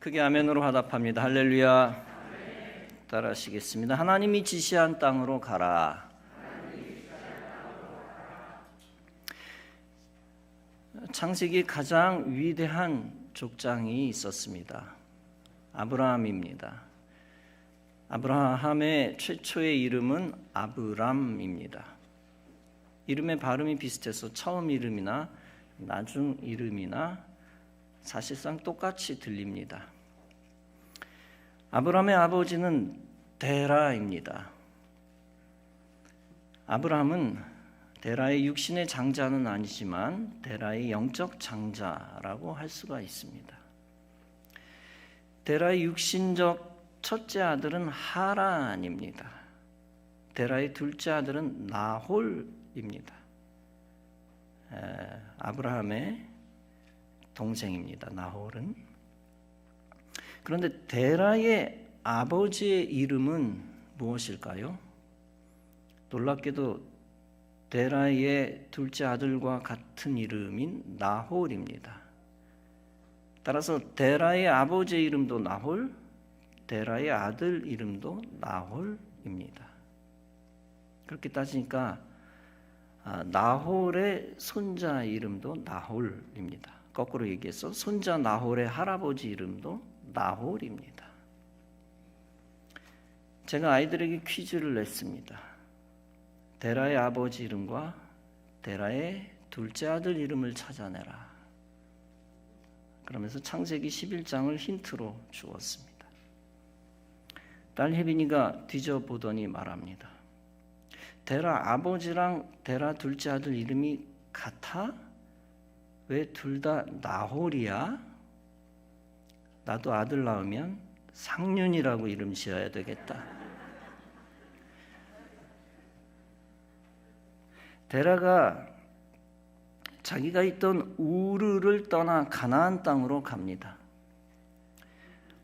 크게 아멘으로 화답합니다. 할렐루야. 따라하시겠습니다. 하나님이 지시한 땅으로 가라. 창세기 가장 위대한 족장이 있었습니다. 아브라함입니다. 아브라함의 최초의 이름은 아브람입니다. 이름의 발음이 비슷해서 처음 이름이나 나중 이름이나 사실상 똑같이 들립니다. 아브라함의 아버지는 데라입니다. 아브라함은 데라의 육신의 장자는 아니지만 데라의 영적 장자라고 할 수가 있습니다. 데라의 육신적 첫째 아들은 하란입니다. 데라의 둘째 아들은 나홀입니다. 아브라함의 동생입니다. 나홀은. 그런데 데라의 아버지의 이름은 무엇일까요? 놀랍게도 데라의 둘째 아들과 같은 이름인 나홀입니다. 따라서 데라의 아버지의 이름도 나홀, 데라의 아들 이름도 나홀입니다. 그렇게 따지니까 나홀의 손자 이름도 나홀입니다. 거꾸로 얘기해서 손자 나홀의 할아버지 이름도 나홀입니다. 제가 아이들에게 퀴즈를 냈습니다. 데라의 아버지 이름과 데라의 둘째 아들 이름을 찾아내라. 그러면서 창세기 11장을 힌트로 주었습니다. 딸 혜빈이가 뒤져보더니 말합니다. 데라 아버지랑 데라 둘째 아들 이름이 같아? 왜 둘 다 나홀이야? 나도 아들 낳으면 상륜이라고 이름 지어야 되겠다. 데라가 자기가 있던 우르를 떠나 가나안 땅으로 갑니다.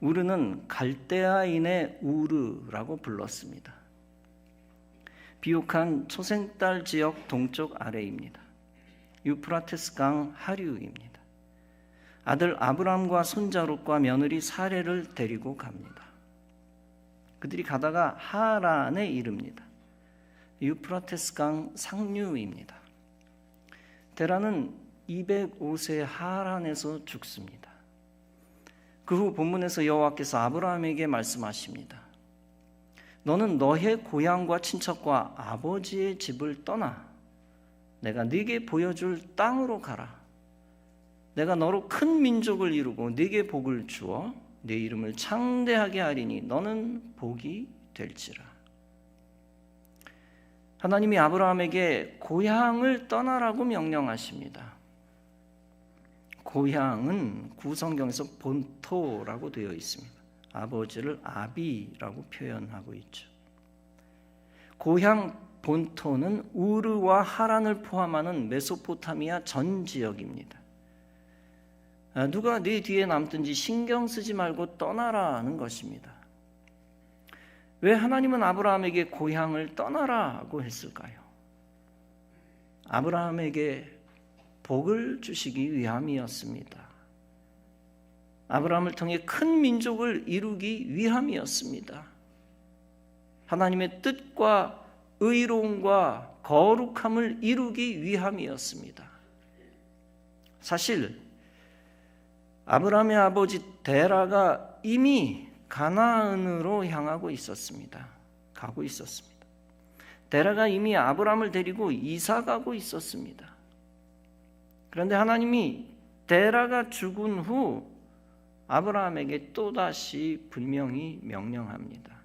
우르는 갈대아인의 우르라고 불렀습니다. 비옥한 초생딸 지역 동쪽 아래입니다. 유프라테스 강 하류입니다. 아들 아브람과 손자 롯과 며느리 사레를 데리고 갑니다. 그들이 가다가 하란에 이릅니다. 유프라테스 강 상류입니다. 데라는 205세 하란에서 죽습니다. 그 후 본문에서 여호와께서 아브라함에게 말씀하십니다. 너는 너의 고향과 친척과 아버지의 집을 떠나 내가 네게 보여줄 땅으로 가라. 내가 너로 큰 민족을 이루고 네게 복을 주어 네 이름을 창대하게 하리니 너는 복이 될지라. 하나님이 아브라함에게 고향을 떠나라고 명령하십니다. 고향은 구성경에서 본토라고 되어 있습니다. 아버지를 아비라고 표현하고 있죠. 고향 본토는 우르와 하란을 포함하는 메소포타미아 전 지역입니다. 누가 네 뒤에 남든지 신경 쓰지 말고 떠나라는 것입니다. 왜 하나님은 아브라함에게 고향을 떠나라고 했을까요? 아브라함에게 복을 주시기 위함이었습니다. 아브라함을 통해 큰 민족을 이루기 위함이었습니다. 하나님의 뜻과 의로움과 거룩함을 이루기 위함이었습니다. 사실 아브라함의 아버지 데라가 이미 가나안으로 향하고 있었습니다. 가고 있었습니다. 데라가 이미 아브라함을 데리고 이사 가고 있었습니다. 그런데 하나님이 데라가 죽은 후 아브라함에게 또다시 분명히 명령합니다.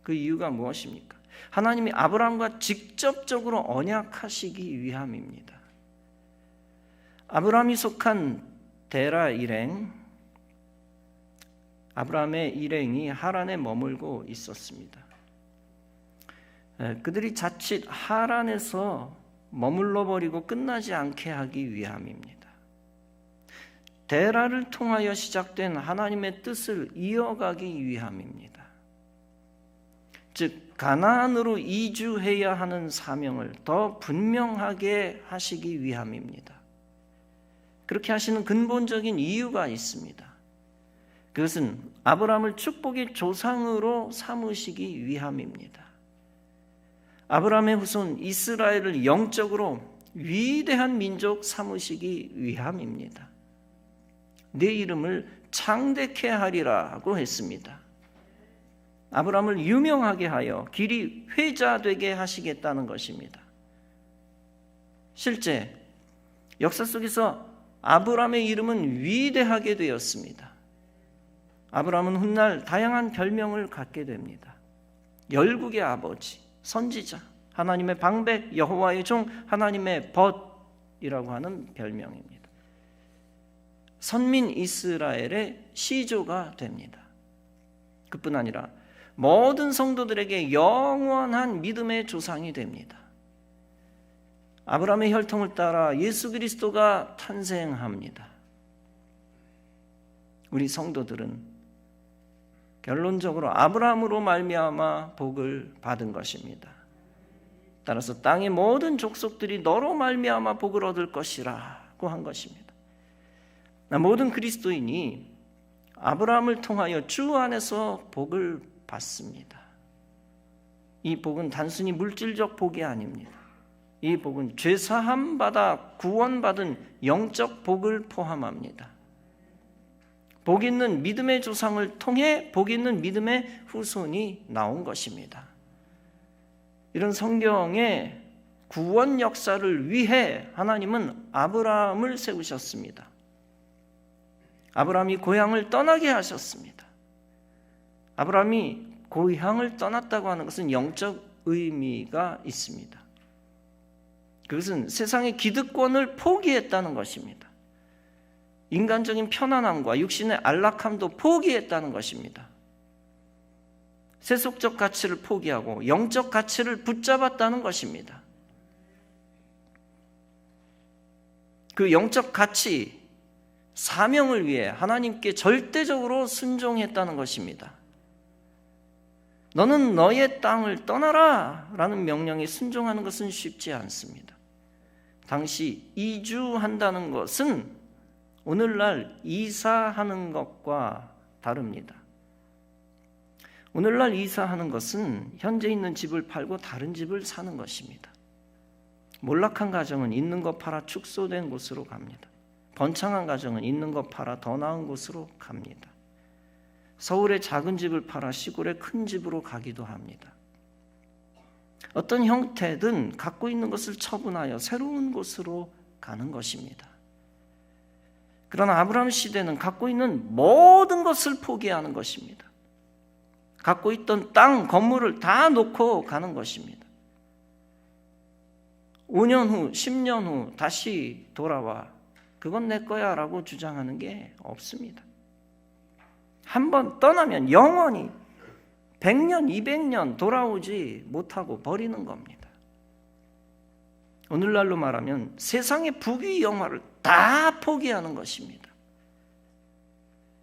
그 이유가 무엇입니까? 하나님이 아브라함과 직접적으로 언약하시기 위함입니다. 아브라함이 속한 데라 일행, 아브라함의 일행이 하란에 머물고 있었습니다. 그들이 자칫 하란에서 머물러 버리고 끝나지 않게 하기 위함입니다. 데라를 통하여 시작된 하나님의 뜻을 이어가기 위함입니다. 즉 가나안으로 이주해야 하는 사명을 더 분명하게 하시기 위함입니다. 그렇게 하시는 근본적인 이유가 있습니다. 그것은 아브라함을 축복의 조상으로 삼으시기 위함입니다. 아브라함의 후손 이스라엘을 영적으로 위대한 민족 삼으시기 위함입니다. 내 이름을 창대케 하리라고 했습니다. 아브라함을 유명하게 하여 길이 회자되게 하시겠다는 것입니다. 실제 역사 속에서 아브라함의 이름은 위대하게 되었습니다. 아브라함은 훗날 다양한 별명을 갖게 됩니다. 열국의 아버지, 선지자, 하나님의 방백, 여호와의 종, 하나님의 벗이라고 하는 별명입니다. 선민 이스라엘의 시조가 됩니다. 그뿐 아니라 모든 성도들에게 영원한 믿음의 조상이 됩니다. 아브라함의 혈통을 따라 예수 그리스도가 탄생합니다. 우리 성도들은 결론적으로 아브라함으로 말미암아 복을 받은 것입니다. 따라서 땅의 모든 족속들이 너로 말미암아 복을 얻을 것이라고 한 것입니다. 모든 그리스도인이 아브라함을 통하여 주 안에서 복을 받습니다. 이 복은 단순히 물질적 복이 아닙니다. 이 복은 죄사함 받아 구원받은 영적 복을 포함합니다. 복 있는 믿음의 조상을 통해 복 있는 믿음의 후손이 나온 것입니다. 이런 성경의 구원 역사를 위해 하나님은 아브라함을 세우셨습니다. 아브라함이 고향을 떠나게 하셨습니다. 아브라함이 고향을 떠났다고 하는 것은 영적 의미가 있습니다. 그것은 세상의 기득권을 포기했다는 것입니다. 인간적인 편안함과 육신의 안락함도 포기했다는 것입니다. 세속적 가치를 포기하고 영적 가치를 붙잡았다는 것입니다. 그 영적 가치, 사명을 위해 하나님께 절대적으로 순종했다는 것입니다. 너는 너의 땅을 떠나라 라는 명령에 순종하는 것은 쉽지 않습니다. 당시 이주한다는 것은 오늘날 이사하는 것과 다릅니다. 오늘날 이사하는 것은 현재 있는 집을 팔고 다른 집을 사는 것입니다. 몰락한 가정은 있는 것 팔아 축소된 곳으로 갑니다. 번창한 가정은 있는 것 팔아 더 나은 곳으로 갑니다. 서울의 작은 집을 팔아 시골의 큰 집으로 가기도 합니다. 어떤 형태든 갖고 있는 것을 처분하여 새로운 곳으로 가는 것입니다. 그러나 아브라함 시대는 갖고 있는 모든 것을 포기하는 것입니다. 갖고 있던 땅, 건물을 다 놓고 가는 것입니다. 5년 후, 10년 후 다시 돌아와 그건 내 거야 라고 주장하는 게 없습니다. 한번 떠나면 영원히 100년, 200년 돌아오지 못하고 버리는 겁니다. 오늘날로 말하면 세상의 부귀 영화를 다 포기하는 것입니다.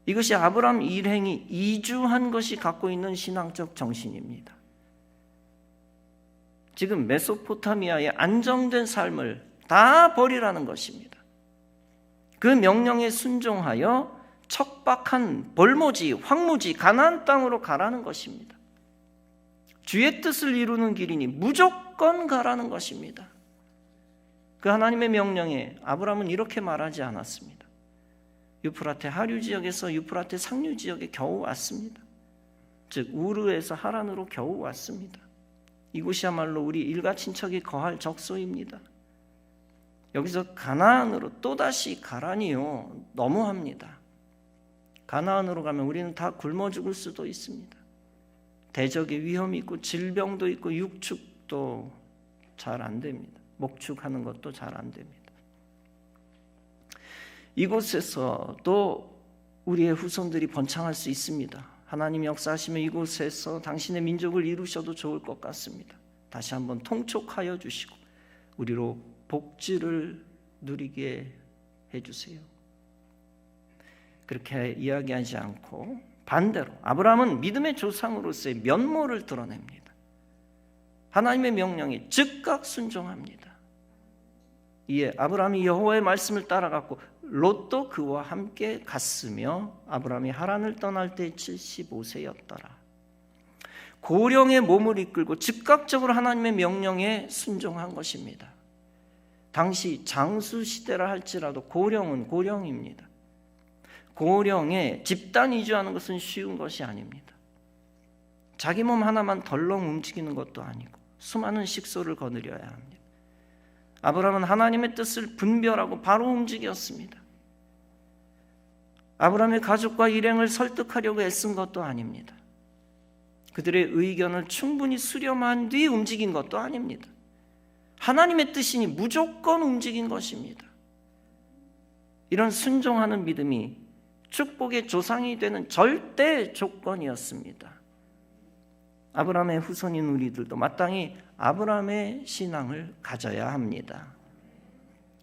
이것이 아브라함 일행이 이주한 것이 갖고 있는 신앙적 정신입니다. 지금 메소포타미아의 안정된 삶을 다 버리라는 것입니다. 그 명령에 순종하여 척박한 벌모지, 황무지, 가나안 땅으로 가라는 것입니다. 주의 뜻을 이루는 길이니 무조건 가라는 것입니다. 그 하나님의 명령에 아브라함은 이렇게 말하지 않았습니다. 유프라테 하류 지역에서 유프라테 상류 지역에 겨우 왔습니다. 즉 우르에서 하란으로 겨우 왔습니다. 이곳이야말로 우리 일가 친척이 거할 적소입니다. 여기서 가나안으로 또다시 가라니요, 너무합니다. 가나안으로 가면 우리는 다 굶어 죽을 수도 있습니다. 대적의 위험이 있고 질병도 있고 육축도 잘 안 됩니다. 목축하는 것도 잘 안 됩니다. 이곳에서도 우리의 후손들이 번창할 수 있습니다. 하나님이 역사하시면 이곳에서 당신의 민족을 이루셔도 좋을 것 같습니다. 다시 한번 통촉하여 주시고 우리로 복지를 누리게 해주세요. 그렇게 이야기하지 않고 반대로 아브라함은 믿음의 조상으로서의 면모를 드러냅니다. 하나님의 명령에 즉각 순종합니다. 이에 아브라함이 여호와의 말씀을 따라갔고 롯도 그와 함께 갔으며 아브라함이 하란을 떠날 때 75세였더라. 고령의 몸을 이끌고 즉각적으로 하나님의 명령에 순종한 것입니다. 당시 장수 시대라 할지라도 고령은 고령입니다. 고령에 집단 이주하는 것은 쉬운 것이 아닙니다. 자기 몸 하나만 덜렁 움직이는 것도 아니고 수많은 식소를 거느려야 합니다. 아브라함은 하나님의 뜻을 분별하고 바로 움직였습니다. 아브라함의 가족과 일행을 설득하려고 애쓴 것도 아닙니다. 그들의 의견을 충분히 수렴한 뒤 움직인 것도 아닙니다. 하나님의 뜻이니 무조건 움직인 것입니다. 이런 순종하는 믿음이 축복의 조상이 되는 절대 조건이었습니다. 아브라함의 후손인 우리들도 마땅히 아브라함의 신앙을 가져야 합니다.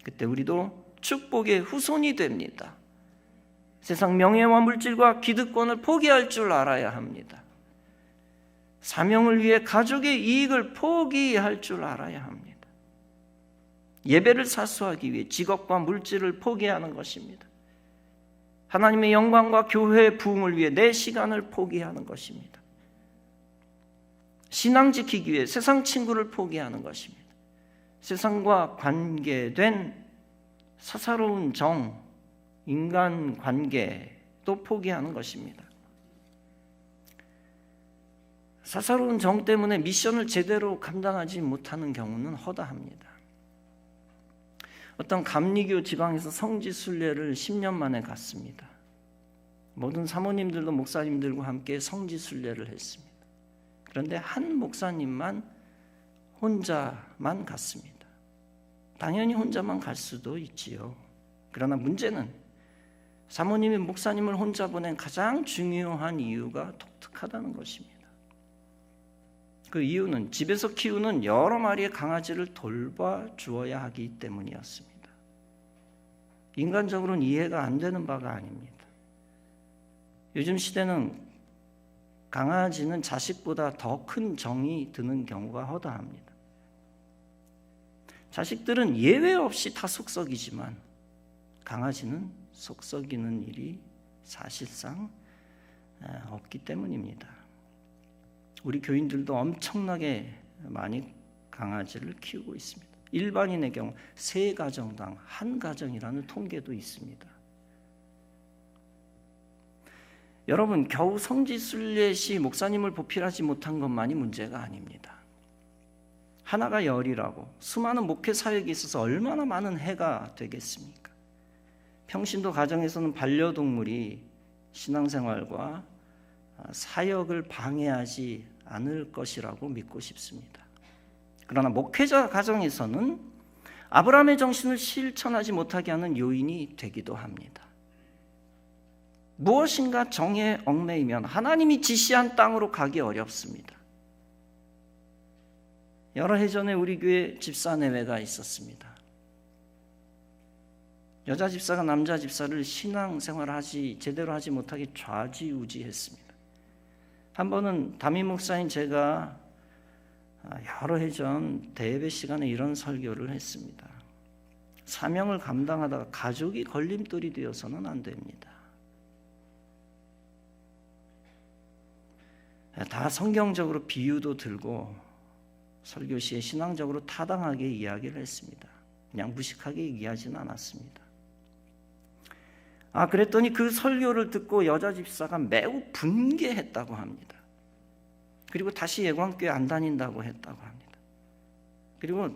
그때 우리도 축복의 후손이 됩니다. 세상 명예와 물질과 기득권을 포기할 줄 알아야 합니다. 사명을 위해 가족의 이익을 포기할 줄 알아야 합니다. 예배를 사수하기 위해 직업과 물질을 포기하는 것입니다. 하나님의 영광과 교회의 부흥을 위해 내 시간을 포기하는 것입니다. 신앙 지키기 위해 세상 친구를 포기하는 것입니다. 세상과 관계된 사사로운 정, 인간 관계도 포기하는 것입니다. 사사로운 정 때문에 미션을 제대로 감당하지 못하는 경우는 허다합니다. 어떤 감리교 지방에서 성지순례를 10년 만에 갔습니다. 모든 사모님들도 목사님들과 함께 성지순례를 했습니다. 그런데 한 목사님만 혼자만 갔습니다. 당연히 혼자만 갈 수도 있지요. 그러나 문제는 사모님이 목사님을 혼자 보낸 가장 중요한 이유가 독특하다는 것입니다. 그 이유는 집에서 키우는 여러 마리의 강아지를 돌봐주어야 하기 때문이었습니다. 인간적으로는 이해가 안 되는 바가 아닙니다. 요즘 시대는 강아지는 자식보다 더 큰 정이 드는 경우가 허다합니다. 자식들은 예외 없이 다 속썩이지만 강아지는 속썩이는 일이 사실상 없기 때문입니다. 우리 교인들도 엄청나게 많이 강아지를 키우고 있습니다. 일반인의 경우 3가정당 1가정이라는 통계도 있습니다. 여러분, 겨우 성지순례 시 목사님을 보필하지 못한 것만이 문제가 아닙니다. 하나가 열이라고 수많은 목회 사역에 있어서 얼마나 많은 해가 되겠습니까? 평신도 가정에서는 반려동물이 신앙생활과 사역을 방해하지 않을 것이라고 믿고 싶습니다. 그러나 목회자 가정에서는 아브라함의 정신을 실천하지 못하게 하는 요인이 되기도 합니다. 무엇인가 정에 얽매이면 하나님이 지시한 땅으로 가기 어렵습니다. 여러 해 전에 우리 교회 집사 내외가 있었습니다. 여자 집사가 남자 집사를 신앙생활을 제대로 하지 못하게 좌지우지했습니다. 한 번은 담임 목사인 제가 여러 해 전 대예배 시간에 이런 설교를 했습니다. 사명을 감당하다가 가족이 걸림돌이 되어서는 안 됩니다. 다 성경적으로 비유도 들고 설교 시에 신앙적으로 타당하게 이야기를 했습니다. 그냥 무식하게 얘기하지는 않았습니다. 그랬더니 그 설교를 듣고 여자 집사가 매우 분개했다고 합니다. 그리고 다시 예광교회 안 다닌다고 했다고 합니다. 그리고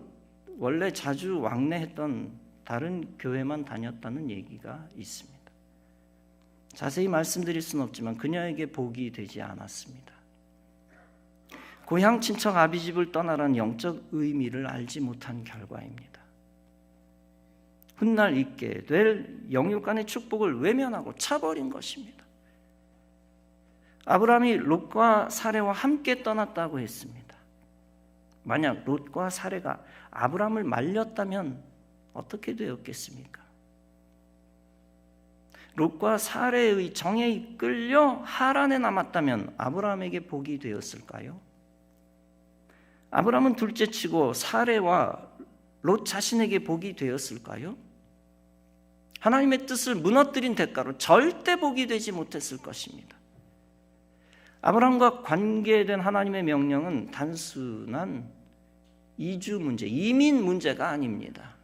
원래 자주 왕래했던 다른 교회만 다녔다는 얘기가 있습니다. 자세히 말씀드릴 수는 없지만 그녀에게 복이 되지 않았습니다. 고향 친척 아비집을 떠나라는 영적 의미를 알지 못한 결과입니다. 훗날 있게 될 영육간의 축복을 외면하고 차버린 것입니다. 아브라함이 롯과 사레와 함께 떠났다고 했습니다. 만약 롯과 사레가 아브라함을 말렸다면 어떻게 되었겠습니까? 롯과 사레의 정에 이끌려 하란에 남았다면 아브라함에게 복이 되었을까요? 아브라함은 둘째치고 사레와 롯 자신에게 복이 되었을까요? 하나님의 뜻을 무너뜨린 대가로 절대 복이 되지 못했을 것입니다. 아브라함과 관계된 하나님의 명령은 단순한 이주 문제, 이민 문제가 아닙니다.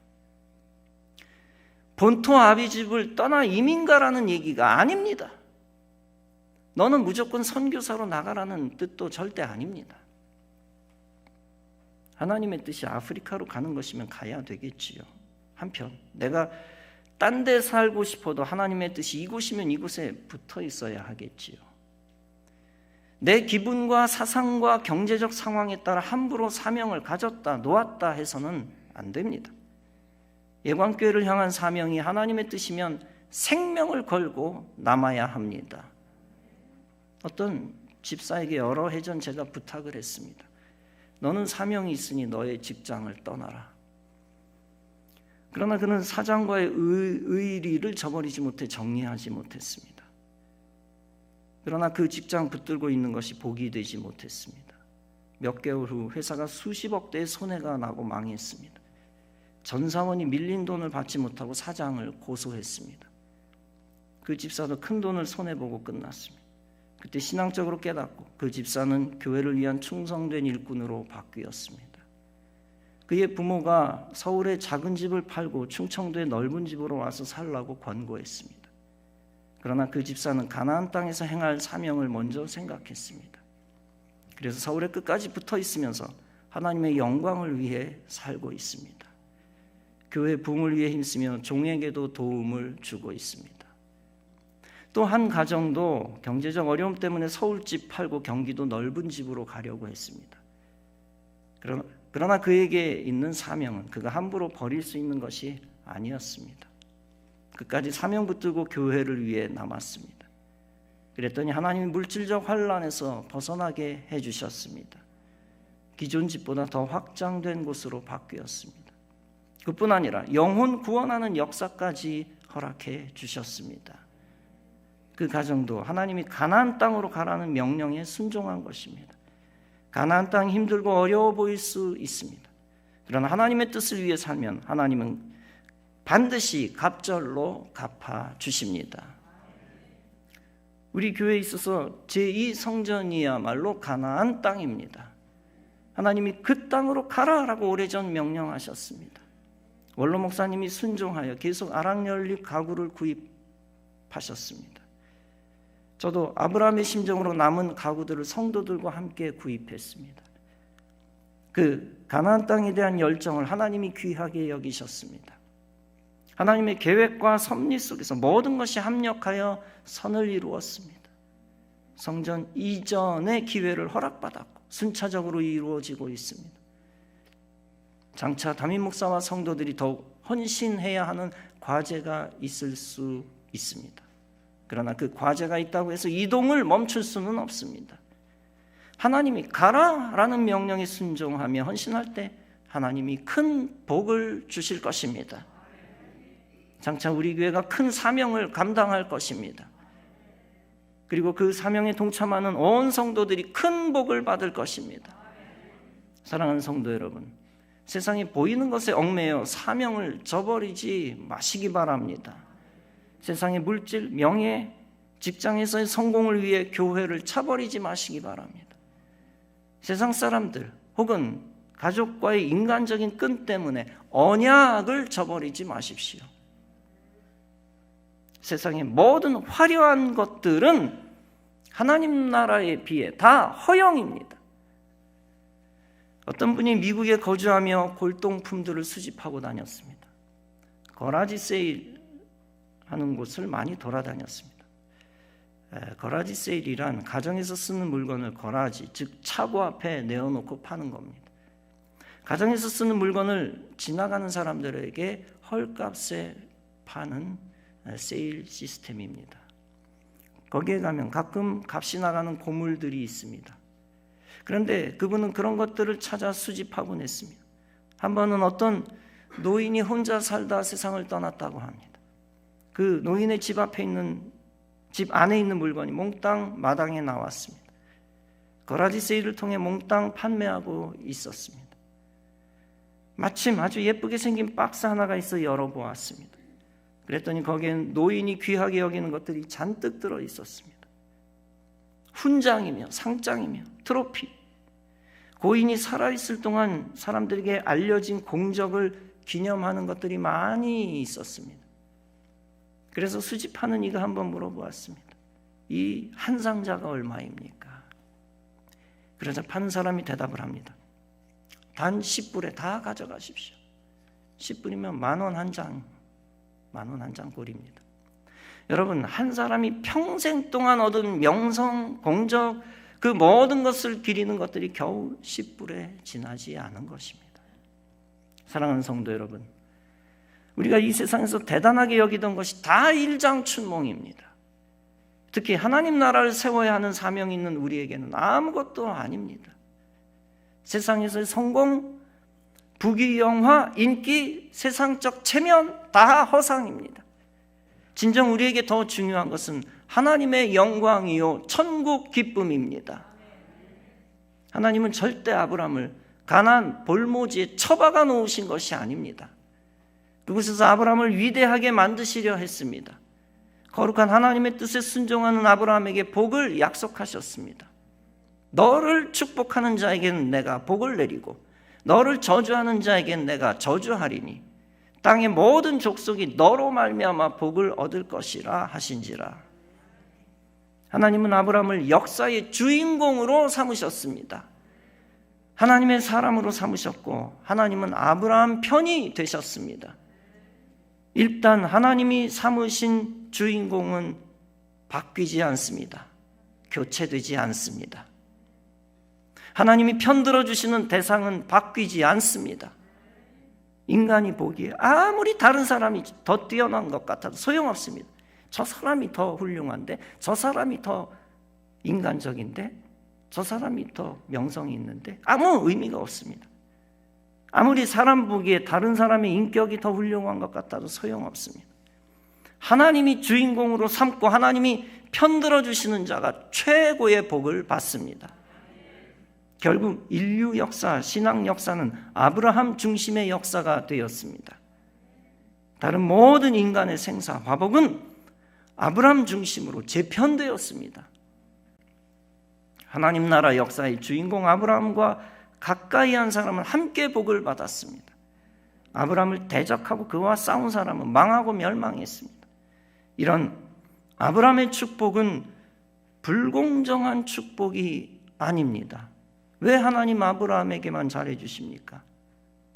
본토 아비집을 떠나 이민 가라는 얘기가 아닙니다. 너는 무조건 선교사로 나가라는 뜻도 절대 아닙니다. 하나님의 뜻이 아프리카로 가는 것이면 가야 되겠지요. 한편 내가 딴 데 살고 싶어도 하나님의 뜻이 이곳이면 이곳에 붙어 있어야 하겠지요. 내 기분과 사상과 경제적 상황에 따라 함부로 사명을 가졌다 놓았다 해서는 안 됩니다. 예관교회를 향한 사명이 하나님의 뜻이면 생명을 걸고 남아야 합니다. 어떤 집사에게 여러 해 전 제가 부탁을 했습니다. 너는 사명이 있으니 너의 직장을 떠나라. 그러나 그는 사장과의 의리를 저버리지 못해 정리하지 못했습니다. 그러나 그 직장 붙들고 있는 것이 복이 되지 못했습니다. 몇 개월 후 회사가 수십억 대의 손해가 나고 망했습니다. 전 사원이 밀린 돈을 받지 못하고 사장을 고소했습니다. 그 집사도 큰 돈을 손해보고 끝났습니다. 그때 신앙적으로 깨닫고 그 집사는 교회를 위한 충성된 일꾼으로 바뀌었습니다. 그의 부모가 서울의 작은 집을 팔고 충청도의 넓은 집으로 와서 살라고 권고했습니다. 그러나 그 집사는 가나안 땅에서 행할 사명을 먼저 생각했습니다. 그래서 서울의 끝까지 붙어 있으면서 하나님의 영광을 위해 살고 있습니다. 교회 부흥을 위해 힘쓰며 종에게도 도움을 주고 있습니다. 또 한 가정도 경제적 어려움 때문에 서울집 팔고 경기도 넓은 집으로 가려고 했습니다. 그러나 그에게 있는 사명은 그가 함부로 버릴 수 있는 것이 아니었습니다. 끝까지 사명 붙들고 교회를 위해 남았습니다. 그랬더니 하나님이 물질적 환란에서 벗어나게 해주셨습니다. 기존 집보다 더 확장된 곳으로 바뀌었습니다. 그뿐 아니라 영혼 구원하는 역사까지 허락해 주셨습니다. 그 가정도 하나님이 가나안 땅으로 가라는 명령에 순종한 것입니다. 가나안 땅 힘들고 어려워 보일 수 있습니다. 그러나 하나님의 뜻을 위해 살면 하나님은 반드시 갑절로 갚아 주십니다. 우리 교회에 있어서 제2성전이야말로 가나안 땅입니다. 하나님이 그 땅으로 가라라고 오래전 명령하셨습니다. 원로 목사님이 순종하여 계속 아랑연립 가구를 구입하셨습니다. 저도 아브라함의 심정으로 남은 가구들을 성도들과 함께 구입했습니다. 그 가나안 땅에 대한 열정을 하나님이 귀하게 여기셨습니다. 하나님의 계획과 섭리 속에서 모든 것이 합력하여 선을 이루었습니다. 성전 이전의 기회를 허락받았고 순차적으로 이루어지고 있습니다. 장차 담임 목사와 성도들이 더욱 헌신해야 하는 과제가 있을 수 있습니다. 그러나 그 과제가 있다고 해서 이동을 멈출 수는 없습니다. 하나님이 가라라는 명령에 순종하며 헌신할 때 하나님이 큰 복을 주실 것입니다. 장차 우리 교회가 큰 사명을 감당할 것입니다. 그리고 그 사명에 동참하는 온 성도들이 큰 복을 받을 것입니다. 사랑하는 성도 여러분, 세상에 보이는 것에 얽매여 사명을 저버리지 마시기 바랍니다. 세상의 물질, 명예, 직장에서의 성공을 위해 교회를 차버리지 마시기 바랍니다. 세상 사람들 혹은 가족과의 인간적인 끈 때문에 언약을 저버리지 마십시오. 세상의 모든 화려한 것들은 하나님 나라에 비해 다 허영입니다. 어떤 분이 미국에 거주하며 골동품들을 수집하고 다녔습니다. 거라지 세일 하는 곳을 많이 돌아다녔습니다. 거라지 세일이란 가정에서 쓰는 물건을 거라지, 즉 차고 앞에 내어놓고 파는 겁니다. 가정에서 쓰는 물건을 지나가는 사람들에게 헐값에 파는 세일 시스템입니다. 거기에 가면 가끔 값이 나가는 고물들이 있습니다. 그런데 그분은 그런 것들을 찾아 수집하곤 했습니다. 한 번은 어떤 노인이 혼자 살다 세상을 떠났다고 합니다. 그 노인의 집 안에 있는 물건이 몽땅 마당에 나왔습니다. 거라지 세일을 통해 몽땅 판매하고 있었습니다. 마침 아주 예쁘게 생긴 박스 하나가 있어 열어보았습니다. 그랬더니 거기엔 노인이 귀하게 여기는 것들이 잔뜩 들어 있었습니다. 훈장이며 상장이며 트로피, 고인이 살아있을 동안 사람들에게 알려진 공적을 기념하는 것들이 많이 있었습니다. 그래서 수집하는 이가 한번 물어보았습니다. 이 한 상자가 얼마입니까? 그러자 파는 사람이 대답을 합니다. 단 10불에 다 가져가십시오. 10불이면 10,000원 한 장, 10,000원 한 장 꼴입니다. 여러분, 한 사람이 평생 동안 얻은 명성, 공적, 그 모든 것을 기리는 것들이 겨우 10불에 지나지 않은 것입니다. 사랑하는 성도 여러분, 우리가 이 세상에서 대단하게 여기던 것이 다 일장춘몽입니다. 특히 하나님 나라를 세워야 하는 사명이 있는 우리에게는 아무것도 아닙니다. 세상에서의 성공, 부귀영화, 인기, 세상적 체면 다 허상입니다. 진정 우리에게 더 중요한 것은 하나님의 영광이요 천국 기쁨입니다. 하나님은 절대 아브라함을 가나안 볼모지에 처박아 놓으신 것이 아닙니다. 그곳에서 아브라함을 위대하게 만드시려 했습니다. 거룩한 하나님의 뜻에 순종하는 아브라함에게 복을 약속하셨습니다. 너를 축복하는 자에게는 내가 복을 내리고 너를 저주하는 자에게는 내가 저주하리니 땅의 모든 족속이 너로 말미암아 복을 얻을 것이라 하신지라. 하나님은 아브라함을 역사의 주인공으로 삼으셨습니다. 하나님의 사람으로 삼으셨고 하나님은 아브라함 편이 되셨습니다. 일단 하나님이 삼으신 주인공은 바뀌지 않습니다. 교체되지 않습니다. 하나님이 편들어 주시는 대상은 바뀌지 않습니다. 인간이 보기에 아무리 다른 사람이 더 뛰어난 것 같아도 소용없습니다. 저 사람이 더 훌륭한데, 저 사람이 더 인간적인데, 저 사람이 더 명성이 있는데 아무 의미가 없습니다. 아무리 사람 보기에 다른 사람의 인격이 더 훌륭한 것 같아도 소용없습니다. 하나님이 주인공으로 삼고 하나님이 편들어 주시는 자가 최고의 복을 받습니다. 결국 인류 역사, 신앙 역사는 아브라함 중심의 역사가 되었습니다. 다른 모든 인간의 생사, 화복은 아브라함 중심으로 재편되었습니다. 하나님 나라 역사의 주인공 아브라함과 가까이 한 사람은 함께 복을 받았습니다. 아브라함을 대적하고 그와 싸운 사람은 망하고 멸망했습니다. 이런 아브라함의 축복은 불공정한 축복이 아닙니다. 왜 하나님 아브라함에게만 잘해 주십니까?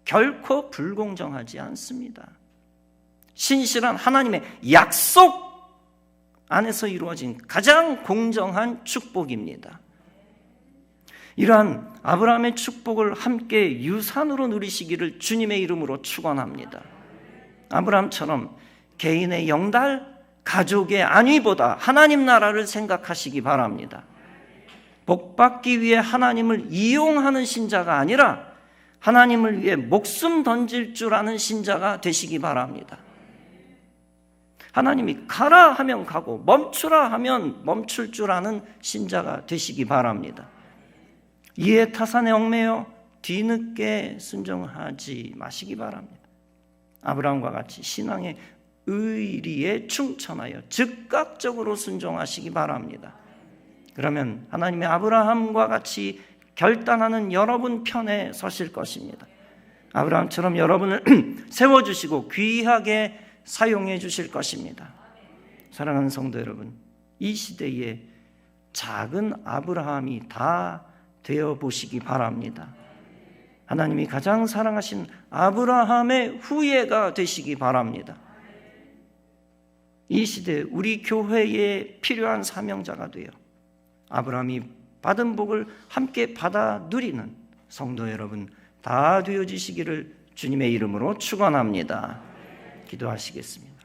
결코 불공정하지 않습니다. 신실한 하나님의 약속 안에서 이루어진 가장 공정한 축복입니다. 이러한 아브라함의 축복을 함께 유산으로 누리시기를 주님의 이름으로 축원합니다. 아브라함처럼 개인의 영달, 가족의 안위보다 하나님 나라를 생각하시기 바랍니다. 복받기 위해 하나님을 이용하는 신자가 아니라 하나님을 위해 목숨 던질 줄 아는 신자가 되시기 바랍니다. 하나님이 가라 하면 가고 멈추라 하면 멈출 줄 아는 신자가 되시기 바랍니다. 이에 타산에 얽매여 뒤늦게 순종하지 마시기 바랍니다. 아브라함과 같이 신앙의 의리에 충천하여 즉각적으로 순종하시기 바랍니다. 그러면 하나님의 아브라함과 같이 결단하는 여러분 편에 서실 것입니다. 아브라함처럼 여러분을 세워주시고 귀하게 사용해 주실 것입니다. 사랑하는 성도 여러분, 이 시대에 작은 아브라함이 다 되어보시기 바랍니다. 하나님이 가장 사랑하신 아브라함의 후예가 되시기 바랍니다. 이 시대에 우리 교회에 필요한 사명자가 되어 아브라함이 받은 복을 함께 받아 누리는 성도 여러분 다 되어지시기를 주님의 이름으로 축원합니다. 기도하시겠습니다.